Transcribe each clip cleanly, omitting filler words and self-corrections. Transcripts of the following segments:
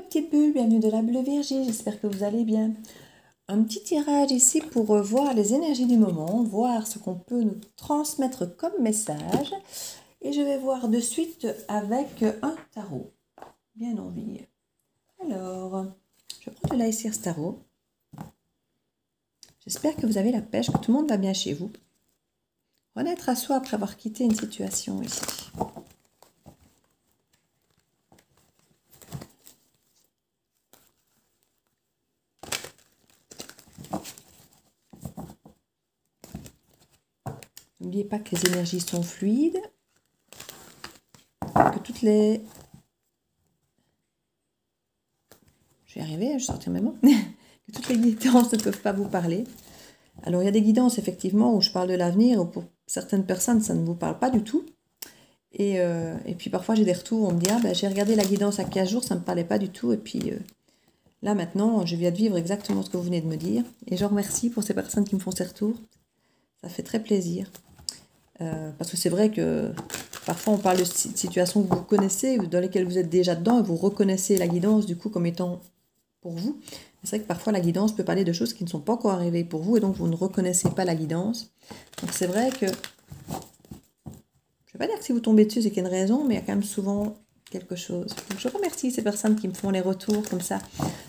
mes petites bulles, bienvenue de la Bulle Virgile, j'espère que vous allez bien. Un petit tirage ici pour voir les énergies du moment, voir ce qu'on peut nous transmettre comme message. Et je vais voir de suite avec un tarot, bien envie. Alors, je prends de l'Aesir Tarot. J'espère que vous avez la pêche, que tout le monde va bien chez vous. Renaître à soi après avoir quitté une situation ici. N'oubliez pas que les énergies sont fluides, que toutes les... Je vais y arriver, je sortir mes mots. Que toutes les guidances ne peuvent pas vous parler. Alors, il y a des guidances, effectivement, où je parle de l'avenir, ou pour certaines personnes, ça ne vous parle pas du tout. Et puis, parfois, j'ai des retours, on me dit, ah, ben, j'ai regardé la guidance à 15 jours, ça ne me parlait pas du tout. Et puis, là, maintenant, je viens de vivre exactement ce que vous venez de me dire. Et je remercie pour ces personnes qui me font ces retours. Ça fait très plaisir. Parce que c'est vrai que parfois on parle de situations que vous connaissez, dans lesquelles vous êtes déjà dedans, et vous reconnaissez la guidance du coup comme étant pour vous. C'est vrai que parfois la guidance peut parler de choses qui ne sont pas encore arrivées pour vous, et donc vous ne reconnaissez pas la guidance. Donc c'est vrai que, je ne vais pas dire que si vous tombez dessus c'est qu'il y a une raison, mais il y a quand même souvent quelque chose. Donc je remercie ces personnes qui me font les retours comme ça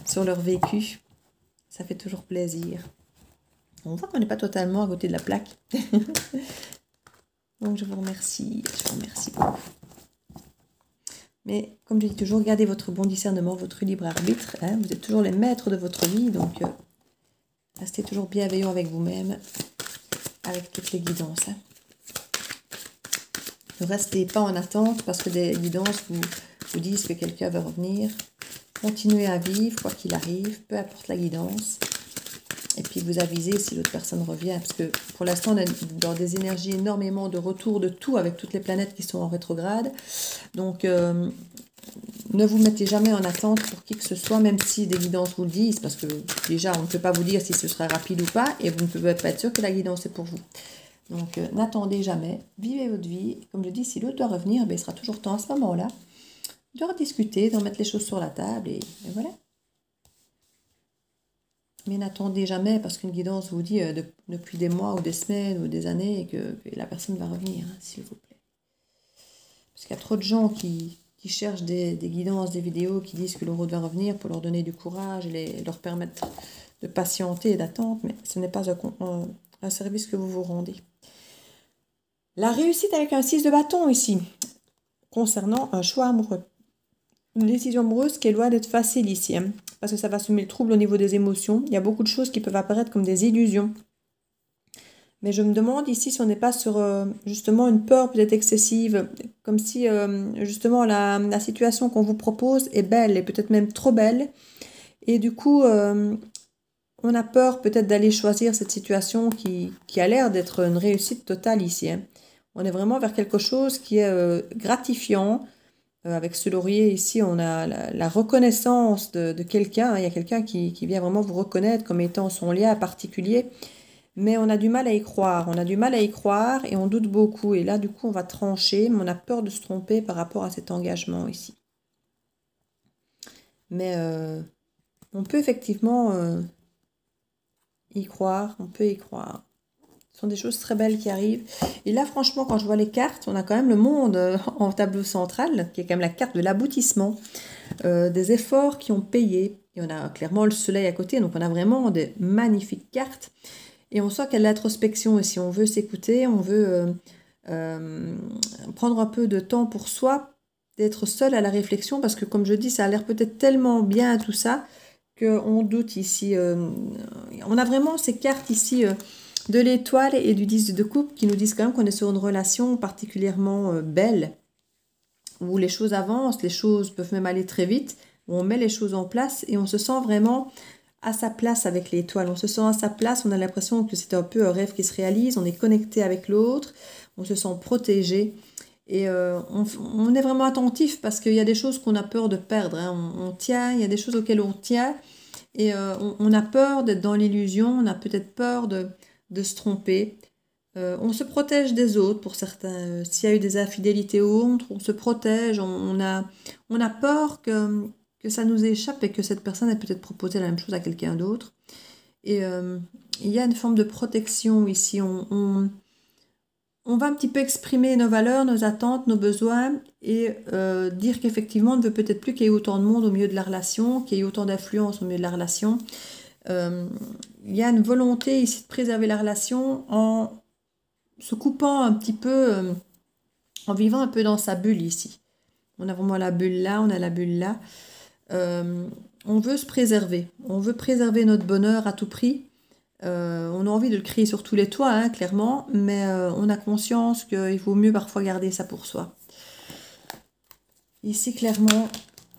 sur leur vécu. Ça fait toujours plaisir. On voit qu'on n'est pas totalement à côté de la plaque. Donc je vous remercie beaucoup. Mais comme je dis toujours, gardez votre bon discernement, votre libre arbitre. Hein, vous êtes toujours les maîtres de votre vie, donc restez toujours bienveillant avec vous-même, avec toutes les guidances. Hein. Ne restez pas en attente parce que des guidances vous disent que quelqu'un va revenir. Continuez à vivre, quoi qu'il arrive, peu importe la guidance. Et puis vous avisez si l'autre personne revient, parce que pour l'instant on est dans des énergies énormément de retour de tout avec toutes les planètes qui sont en rétrograde. Donc ne vous mettez jamais en attente pour qui que ce soit, même si des guidances vous le disent, parce que déjà on ne peut pas vous dire si ce sera rapide ou pas, et vous ne pouvez pas être sûr que la guidance est pour vous. Donc n'attendez jamais, vivez votre vie. Comme je dis, si l'autre doit revenir, ben, il sera toujours temps à ce moment-là de rediscuter, d'en mettre les choses sur la table, et voilà. Mais n'attendez jamais, parce qu'une guidance vous dit depuis des mois ou des semaines ou des années que la personne va revenir, hein, s'il vous plaît. Parce qu'il y a trop de gens qui cherchent des guidances, des vidéos qui disent que l'euro va revenir pour leur donner du courage et leur permettre de patienter et d'attendre, mais ce n'est pas un service que vous vous rendez. La réussite avec un 6 de bâton ici, concernant un choix amoureux. Une décision amoureuse qui est loin d'être facile ici, hein, parce que ça va semer le trouble au niveau des émotions. Il y a beaucoup de choses qui peuvent apparaître comme des illusions. Mais je me demande ici si on n'est pas sur justement une peur peut-être excessive, comme si justement la situation qu'on vous propose est belle, et peut-être même trop belle. Et du coup, on a peur peut-être d'aller choisir cette situation qui a l'air d'être une réussite totale ici. Hein. On est vraiment vers quelque chose qui est gratifiant. Avec ce laurier ici, on a la reconnaissance de quelqu'un. Il y a quelqu'un qui vient vraiment vous reconnaître comme étant son lien particulier. Mais on a du mal à y croire. On a du mal à y croire et on doute beaucoup. Et là, du coup, on va trancher. Mais on a peur de se tromper par rapport à cet engagement ici. Mais on peut effectivement y croire. On peut y croire. Ce sont des choses très belles qui arrivent. Et là, franchement, quand je vois les cartes, on a quand même le monde en tableau central, qui est quand même la carte de l'aboutissement, des efforts qui ont payé. Et on a clairement le soleil à côté, donc on a vraiment des magnifiques cartes. Et on sent qu'il y a de l'introspection. Et si on veut s'écouter, on veut prendre un peu de temps pour soi, d'être seul à la réflexion, parce que comme je dis, ça a l'air peut-être tellement bien tout ça, qu'on doute ici. On a vraiment ces cartes ici... de l'étoile et du 10 de coupe qui nous disent quand même qu'on est sur une relation particulièrement belle, où les choses avancent, les choses peuvent même aller très vite, où on met les choses en place et on se sent vraiment à sa place avec l'étoile. On se sent à sa place, on a l'impression que c'est un peu un rêve qui se réalise, on est connecté avec l'autre, on se sent protégé. Et on est vraiment attentif parce qu'il y a des choses qu'on a peur de perdre. Hein. On tient, il y a des choses auxquelles on tient et on a peur d'être dans l'illusion, on a peut-être peur de se tromper. On se protège des autres pour certains. S'il y a eu des infidélités ou autres, on se protège. On a peur que que ça nous échappe et que cette personne a peut-être proposé la même chose à quelqu'un d'autre. Et il y a une forme de protection ici. On va un petit peu exprimer nos valeurs, nos attentes, nos besoins et dire qu'effectivement, on ne veut peut-être plus qu'il y ait autant de monde au milieu de la relation, qu'il y ait autant d'influence au milieu de la relation. Il y a une volonté ici de préserver la relation en se coupant un petit peu, en vivant un peu dans sa bulle ici. On a vraiment la bulle là, on a la bulle là. On veut se préserver. On veut préserver notre bonheur à tout prix. On a envie de le crier sur tous les toits, hein, clairement, mais on a conscience qu'il vaut mieux parfois garder ça pour soi. Ici, clairement,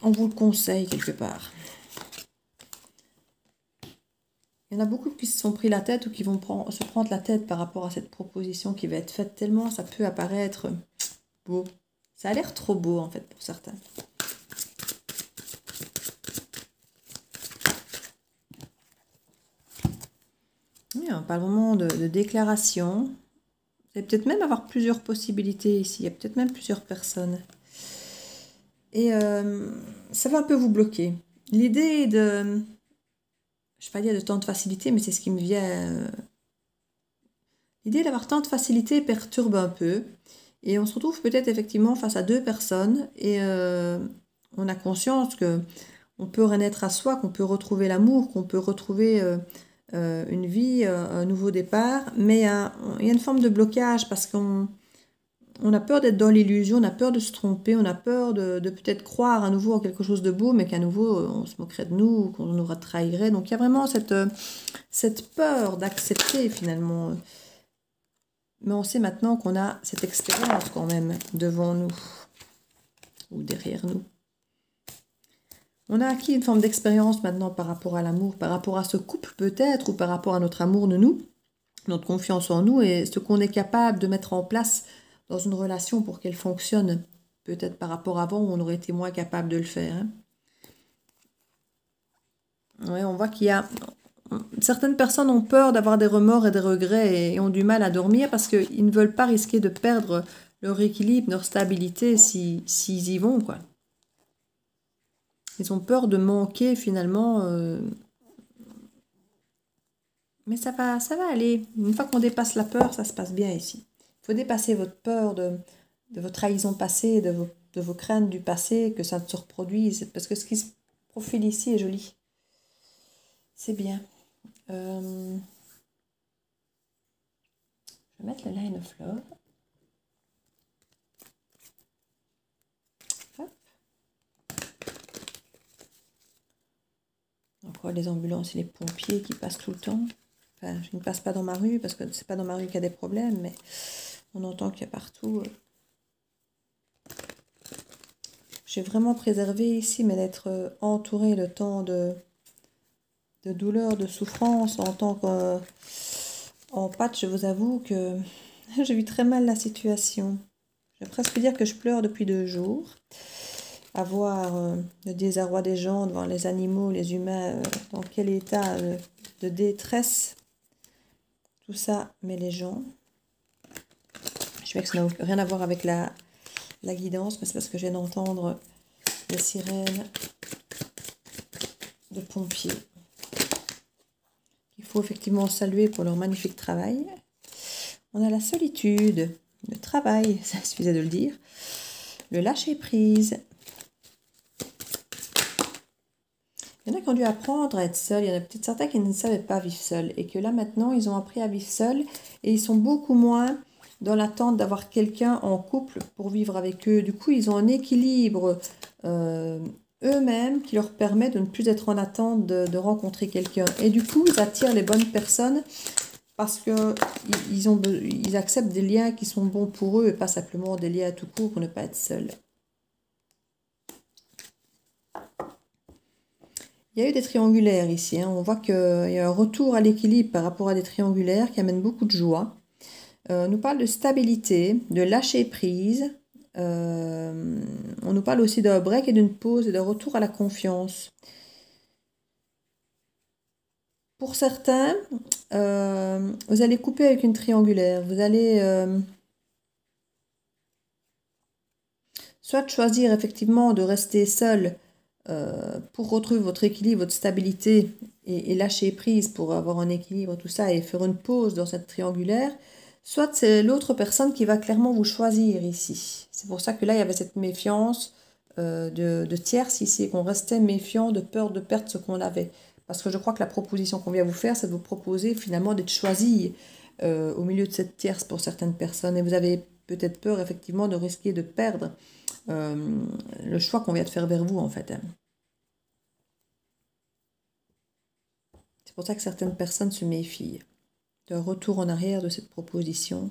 on vous le conseille quelque part. Il y en a beaucoup qui se sont pris la tête ou qui vont se prendre la tête par rapport à cette proposition qui va être faite, tellement ça peut apparaître beau. Ça a l'air trop beau, en fait, pour certains. Oui, on parle vraiment de déclaration. Vous allez peut-être même avoir plusieurs possibilités ici. Il y a peut-être même plusieurs personnes. Et ça va un peu vous bloquer. L'idée de... Je ne vais pas dire de tant de facilité, mais c'est ce qui me vient. L'idée d'avoir tant de facilité perturbe un peu. Et on se retrouve peut-être effectivement face à deux personnes. Et on a conscience qu'on peut renaître à soi, qu'on peut retrouver l'amour, qu'on peut retrouver... une vie, un nouveau départ, mais il y a une forme de blocage parce qu'on a peur d'être dans l'illusion, on a peur de se tromper, on a peur de peut-être croire à nouveau en quelque chose de beau, mais qu'à nouveau on se moquerait de nous, qu'on nous trahirait. Donc il y a vraiment cette peur d'accepter finalement. Mais on sait maintenant qu'on a cette expérience quand même devant nous ou derrière nous. On a acquis une forme d'expérience maintenant par rapport à l'amour, par rapport à ce couple peut-être, ou par rapport à notre amour de nous, notre confiance en nous et ce qu'on est capable de mettre en place dans une relation pour qu'elle fonctionne. Peut-être par rapport à avant où on aurait été moins capable de le faire. Hein. Ouais, on voit qu'il y a... Certaines personnes ont peur d'avoir des remords et des regrets et ont du mal à dormir parce qu'ils ne veulent pas risquer de perdre leur équilibre, leur stabilité s'ils y vont, quoi. Ils ont peur de manquer finalement. Mais ça va aller. Une fois qu'on dépasse la peur, ça se passe bien ici. Il faut dépasser votre peur de vos trahisons passées, de vos craintes du passé, que ça ne se reproduise. Parce que ce qui se profile ici est joli. C'est bien. Je vais mettre le line of love. Encore les ambulances et les pompiers qui passent tout le temps. Enfin, je ne passe pas dans ma rue parce que c'est pas dans ma rue qu'il y a des problèmes, mais on entend qu'il y a partout. J'ai vraiment préservé ici, mais d'être entourée de tant de douleur, de souffrance en tant qu'empathe, je vous avoue que je vis très mal la situation. Je vais presque dire que je pleure depuis 2 jours. À voir le désarroi des gens devant les animaux, les humains, dans quel état de détresse tout ça met les gens. Je sais que ça n'a rien à voir avec la guidance, mais c'est parce que je viens d'entendre les sirènes de pompiers. Il faut effectivement saluer pour leur magnifique travail. On a la solitude, le travail, ça suffisait de le dire, le lâcher-prise. Il y en a qui ont dû apprendre à être seuls, il y en a peut-être certains qui ne savaient pas vivre seuls et que là maintenant ils ont appris à vivre seuls et ils sont beaucoup moins dans l'attente d'avoir quelqu'un en couple pour vivre avec eux. Du coup ils ont un équilibre eux-mêmes qui leur permet de ne plus être en attente de rencontrer quelqu'un. Et du coup ils attirent les bonnes personnes parce qu'ils acceptent des liens qui sont bons pour eux et pas simplement des liens tout court pour ne pas être seuls. Il y a eu des triangulaires ici, hein. On voit qu'il y a un retour à l'équilibre par rapport à des triangulaires qui amènent beaucoup de joie. On nous parle de stabilité, de lâcher prise. On nous parle aussi d'un break et d'une pause et d'un retour à la confiance. Pour certains, vous allez couper avec une triangulaire. Vous allez soit choisir effectivement de rester seul pour retrouver votre équilibre, votre stabilité et lâcher prise pour avoir un équilibre, tout ça, et faire une pause dans cette triangulaire, soit c'est l'autre personne qui va clairement vous choisir ici. C'est pour ça que là, il y avait cette méfiance de tierce ici, et qu'on restait méfiant de peur de perdre ce qu'on avait. Parce que je crois que la proposition qu'on vient vous faire, c'est de vous proposer finalement d'être choisi au milieu de cette tierce pour certaines personnes. Et vous avez peut-être peur effectivement de risquer de perdre le choix qu'on vient de faire vers vous en fait. C'est pour ça que certaines personnes se méfient d'un retour en arrière de cette proposition.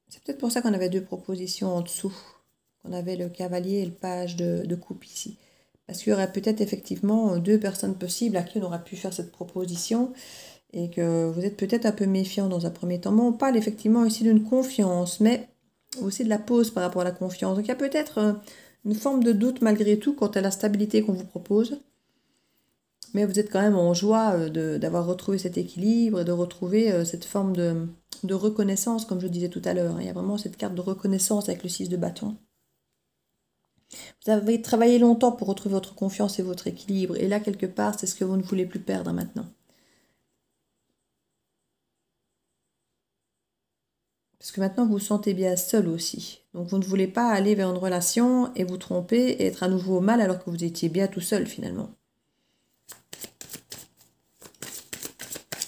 C'est peut-être pour ça qu'on avait deux propositions en dessous. On avait le cavalier et le page de coupe ici. Parce qu'il y aurait peut-être effectivement deux personnes possibles à qui on aurait pu faire cette proposition et que vous êtes peut-être un peu méfiant dans un premier temps. Mais on parle effectivement ici d'une confiance, mais aussi de la pause par rapport à la confiance. Donc il y a peut-être une forme de doute malgré tout quant à la stabilité qu'on vous propose. Mais vous êtes quand même en joie d'avoir retrouvé cet équilibre et de retrouver cette forme de reconnaissance, comme je disais tout à l'heure. Il y a vraiment cette carte de reconnaissance avec le 6 de bâton. Vous avez travaillé longtemps pour retrouver votre confiance et votre équilibre. Et là, quelque part, c'est ce que vous ne voulez plus perdre maintenant. Parce que maintenant, vous vous sentez bien seul aussi. Donc, vous ne voulez pas aller vers une relation et vous tromper et être à nouveau mal alors que vous étiez bien tout seul finalement.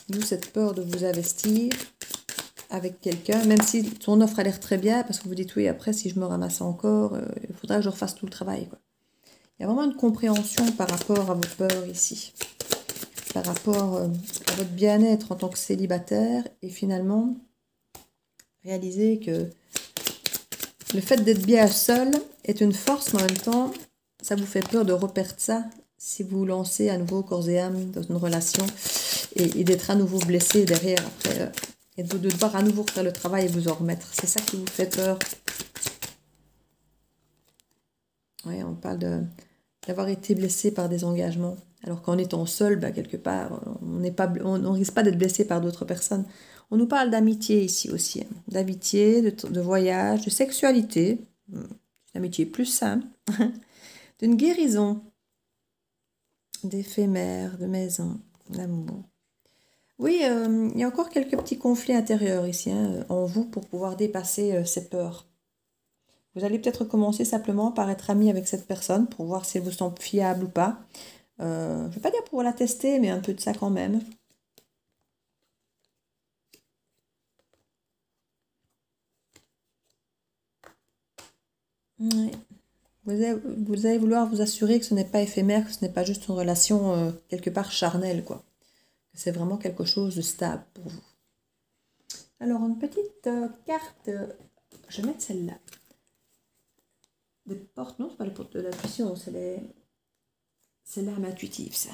D'où cette peur de vous investir avec quelqu'un, même si son offre a l'air très bien, parce que vous dites oui, après, si je me ramasse encore, il faudra que je refasse tout le travail, quoi. Il y a vraiment une compréhension par rapport à vos peurs ici, par rapport à votre bien-être en tant que célibataire, et finalement, réaliser que le fait d'être bien seul est une force, mais en même temps, ça vous fait peur de reperdre ça si vous vous lancez à nouveau corps et âme dans une relation et d'être à nouveau blessé derrière après, et de devoir à nouveau faire le travail et vous en remettre. C'est ça qui vous fait peur. Oui, on parle d'avoir été blessé par des engagements. Alors qu'en étant seul, bah, quelque part, on risque pas d'être blessé par d'autres personnes. On nous parle d'amitié ici aussi. Hein. D'amitié, de voyage, de sexualité. Une amitié plus simple. D'une guérison. D'éphémère, de maison, d'amour. Oui, il y a encore quelques petits conflits intérieurs ici, hein, en vous pour pouvoir dépasser ces peurs. Vous allez peut-être commencer simplement par être ami avec cette personne pour voir si elle vous semble fiable ou pas. Je ne vais pas dire pour la tester, mais un peu de ça quand même. Ouais. Vous allez vouloir vous assurer que ce n'est pas éphémère, que ce n'est pas juste une relation quelque part charnelle, quoi. Que c'est vraiment quelque chose de stable pour vous. Alors, une petite carte, je vais mettre celle-là. Des portes, non, c'est pas les portes de l'intuition, c'est l'âme intuitive, ça.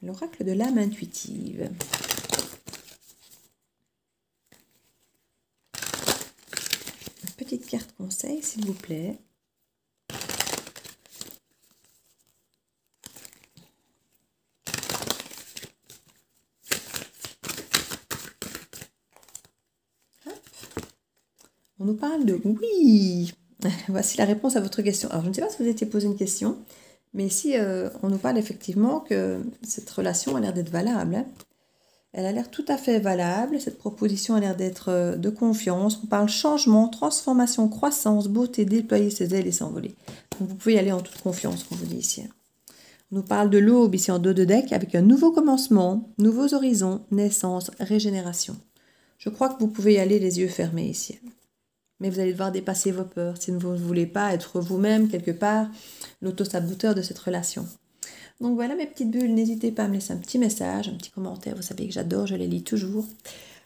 L'oracle de l'âme intuitive. Une petite carte conseil, s'il vous plaît. Hop. On nous parle de oui. Voici la réponse à votre question. Alors, je ne sais pas si vous étiez posé une question, mais ici, on nous parle effectivement que cette relation a l'air d'être valable. Hein. Elle a l'air tout à fait valable. Cette proposition a l'air d'être de confiance. On parle changement, transformation, croissance, beauté, déployer ses ailes et s'envoler. Donc, vous pouvez y aller en toute confiance, comme on vous dit ici. On nous parle de l'aube ici en dos de deck avec un nouveau commencement, nouveaux horizons, naissance, régénération. Je crois que vous pouvez y aller les yeux fermés ici. Mais vous allez devoir dépasser vos peurs si vous ne voulez pas être vous-même, quelque part, l'auto-saboteur de cette relation. Donc voilà mes petites bulles, n'hésitez pas à me laisser un petit message, un petit commentaire, vous savez que j'adore, je les lis toujours.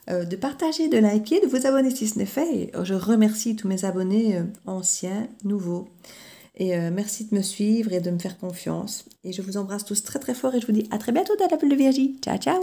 De partager, de liker, de vous abonner si ce n'est fait. Et je remercie tous mes abonnés anciens, nouveaux. Et merci de me suivre et de me faire confiance. Et je vous embrasse tous très très fort et je vous dis à très bientôt dans la bulle de Virgie. Ciao ciao.